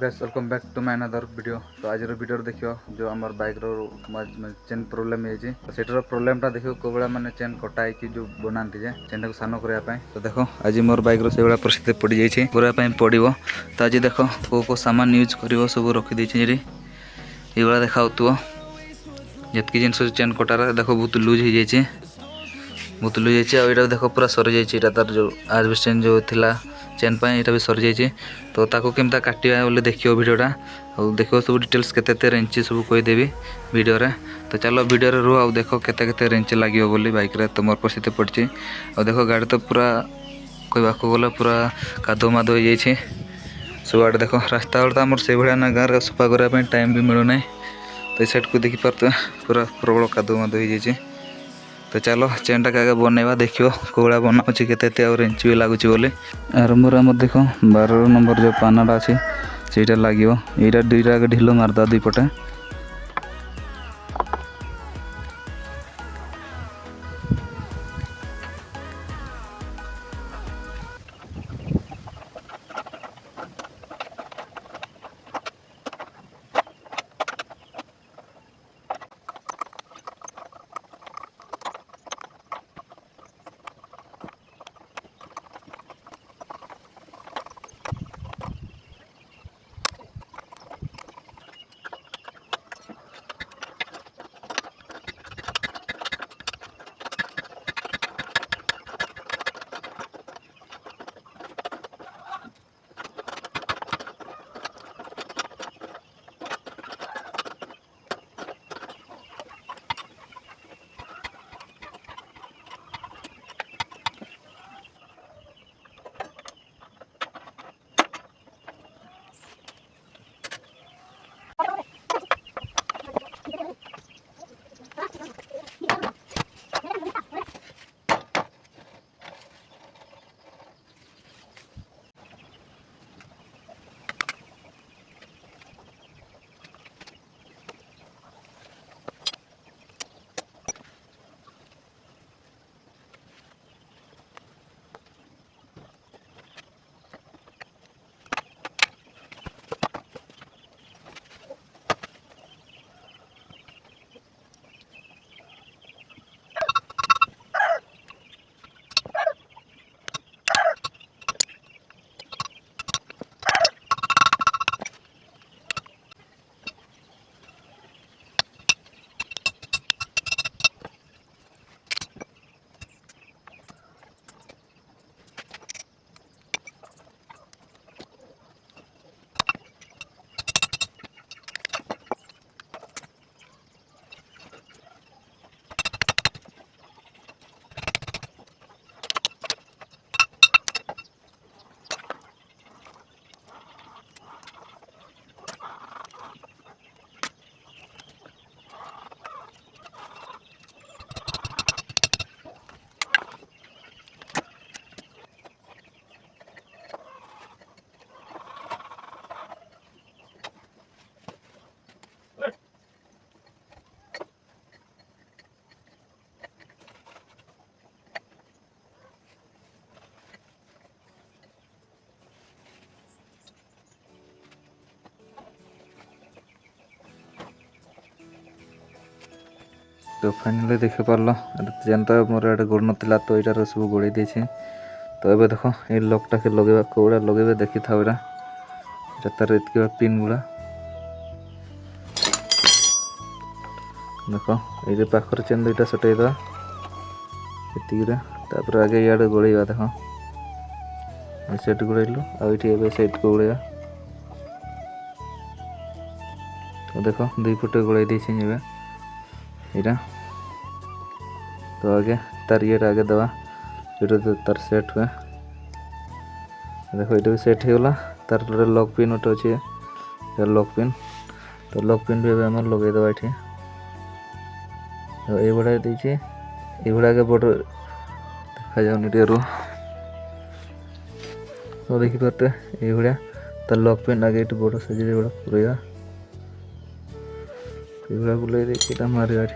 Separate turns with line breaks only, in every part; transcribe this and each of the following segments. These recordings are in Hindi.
Guys welcome back to my another video. तो आज वीडियो देखियो जो आम बाइक चेन प्रोब्लेम है तो सेटर प्रोब्लेमटा देखियो को बड़ा माने चेन कटा है जो बनाती जे चेन को सान करने। तो देखो आज मोर बाइक रो से बड़ा परिस्थिति पड़ जाइए पूरा पड़ो। तो आज देखो को सामान यूज कर सब रखी ये भाया देखा जितकी जिन चेन कटार देखो बहुत लूज हो जाए बहुत लुज जाइए देखो पूरा सरी जाइए तार जो आज चेन जो थिला चेन पर यहाँ भी सरी जाइए। तो ताको केमता काटिया बोले देखियो वीडियोटा और देखो सब डिटेल्स केते रेंच सब कहीदेवी वीडियो रे। तो चलो वीडियो रे रुह देखो केते रेंच लगे बोली बाइक रे। तो मोर परिस्थिति पड़ी और देखो गाड़ी तो पूरा कहवा गला पूरा कादो मादो हो जाइए सब आड़े देखो रास्ता तो आम से भाया ना गाँव सफा करने टाइम भी मिलूना। तो इस साइड को देखी पार्थ पूरा प्रबल कादो मादो हो जाइए। तो चलो चेनटा क्या बनवा देखियो कौड़ा बनाऊँच के रेंच भी लगुच बोली आरंभ आम देखो 12 नंबर जो पानाटा अच्छे से लगे यहाँ दुईटा ढिल मारदा दुई पटे। तो फाइनाली देख पार्ल चेन तो मोर ये गोड़ नाला तो यहाँ सब गोड़े देछे। तो ये देख ये लकटा के लगे कौड़ा लगे देखी था यहाँ तार इतक पिन गुड़ा देख ये पाखर चेन दुईटा सटैदा ये आगे इे गोड़ेवा देख सेट गोड़ेलु आईटी सेट को गोड़ेवा। तो देख दुई पटे गोड़े देखे यहाँ तो आगे तार ये आगे दवा जो तार सेट हुए देखो ये भी सेट होगा तार लक पिन गोटे अच्छे लक पिन। तो लक पिन भी आम लगेदवा ये तो ये भाया देखे ये भाया आगे बड़ देखा जाऊनी टे रू। तो देखिपे ये भाया तार लक पिन आगे ये बड़ साइज बड़ा पूरा ये बुलाई देखिए मारे।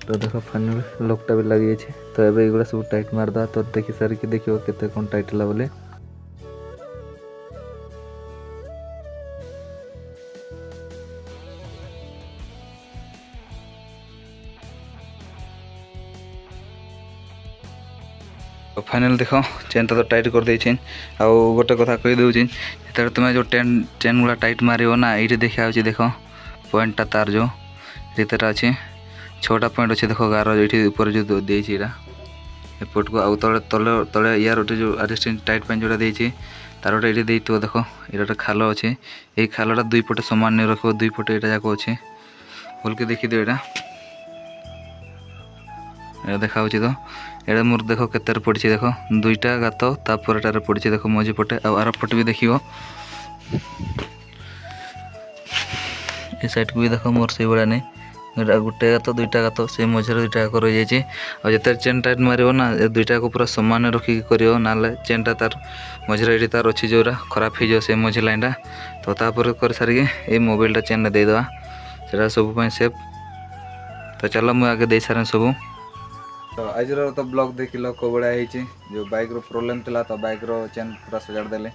तो देख फाइनल लकटा भी लगी जाए। तो ये सब टाइट मारदा तो देखी सारिकी देखिए केते कौन टाइट है बोले। तो फाइनल देख चेनटा तो टाइट कर देछि आउ गोटे कथा कहि दउछि जेतरे तुमे जो चेन गुला टाइट मारियो ना एठी देखा होछि देख पॉइंटटा तार जो जेतरा अछि 6टा पॉइंट अछि देख गार एठी ऊपर जो देछि एरा एपट को आउ तले तले तले यार ओटे जो अडजस्टिंग टाइट पेन जोड़ा देछि तार ओटे एठी देइतो देख एटा खालो अछि एई खालोटा दुई पटे समान नै रखो दुई पटे एटा जाको अछि बोल के देखि दे एटा एटा देखा होछि तो एटा मोर देखो केतर पड़छि देखो दुईटा गात तापर एटार पड़छि देखो मझी पटे आ आर पटे भी देखियो ए साइड को भी देखो मोर से बडा नै गोटे गात दुईटा गात से मझे दुईटा कर रही जाइए और जिते चेन टाइट मारियो ना दुईटा को पूरा समान रखिक करियो नाले चेनटा तार मझे ये तार अच्छी जोरा खराब हो जाए से मझे लाइनटा तो तापर कर सारिके ये मोबाइलटा चेन देदेवा से सब सेफ तो चलो मुझे आगे दे सारे सब तो आज तो ब्लॉग देखिल को बड़ा जो बाइक रो प्रॉब्लम था तो बाइक रो चेन पूरा सजाड़ देले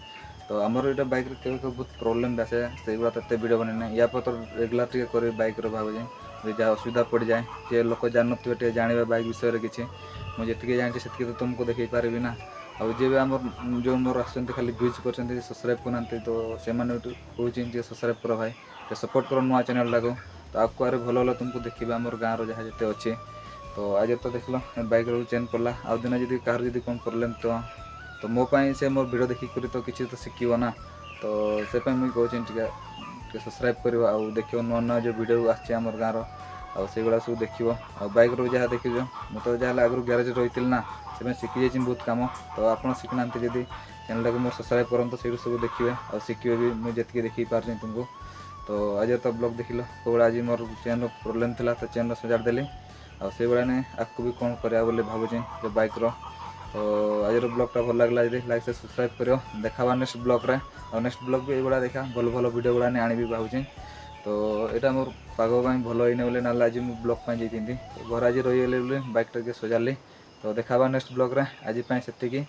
तो आमर यहाँ बाइक के बहुत प्रॉब्लम आसे से गुड़ा तो वीडियो बने या पर तो रेगुलर टे कर बाइक भावे जहाँ असुविधा पड़ जाए जे लोक जान थे जाना बाइक विषय किसी मुझे जी जानी से तो तुमको देखी पारि ना आउ जे भी आम जो मोर आस खाली व्यूज कर सब्सक्राइब करना तो से कहते सब्सक्राइब कर भाई तो सपोर्ट कर नुआ चैनल टाको तो आपको आरे भल भल तुमको देखिए आम गाँव जहाँ जिते अच्छे तो आज तो देख लो बाइक रो चेन पड़ा आउ दिन जब कह कौन प्रॉब्लम तो मोपाई से मोर वीडियो देखिक तो किसी तो शिखब ना तो से मुझे कहते सब्सक्राइब कर देखिए नुआ नुआ जो वीडियो आम गाँव आगुड़ा सब देखो बाइक रो जहाँ देख मुझे तो जहाँ आगु ग्यारेज रही ना से शिखी जाइए बहुत कम तो आप शिखना जब चैनल को मोर सब्सक्राइब करते से सब देखिए और शिखे भी मुझे जी देखी पार्टी तुमको तो आज तो ब्लॉग देख लो कौड़ा आज मोर चेन प्रॉब्लम था तो चेन सजाड़ देली आ से भाया ने आपको भी कौन करा बोले भावुँ जो बाइक रो तो आज ब्लॉगटा भल लगला यदि लाइक से सब्सक्राइब करो देखा नेक्स्ट ब्लॉग रे और नेक्स्ट ब्लॉग भी ये देखा भल भल वीडियो गुड़ा आनी भावुँ तो यहाँ मोर पाग भल ही बोले ना आज मुझे ब्लॉग जाती घर आज रही बोले बाइकटा सजाड़ी तो देखा नेक्स्ट ब्लॉग रे आज से।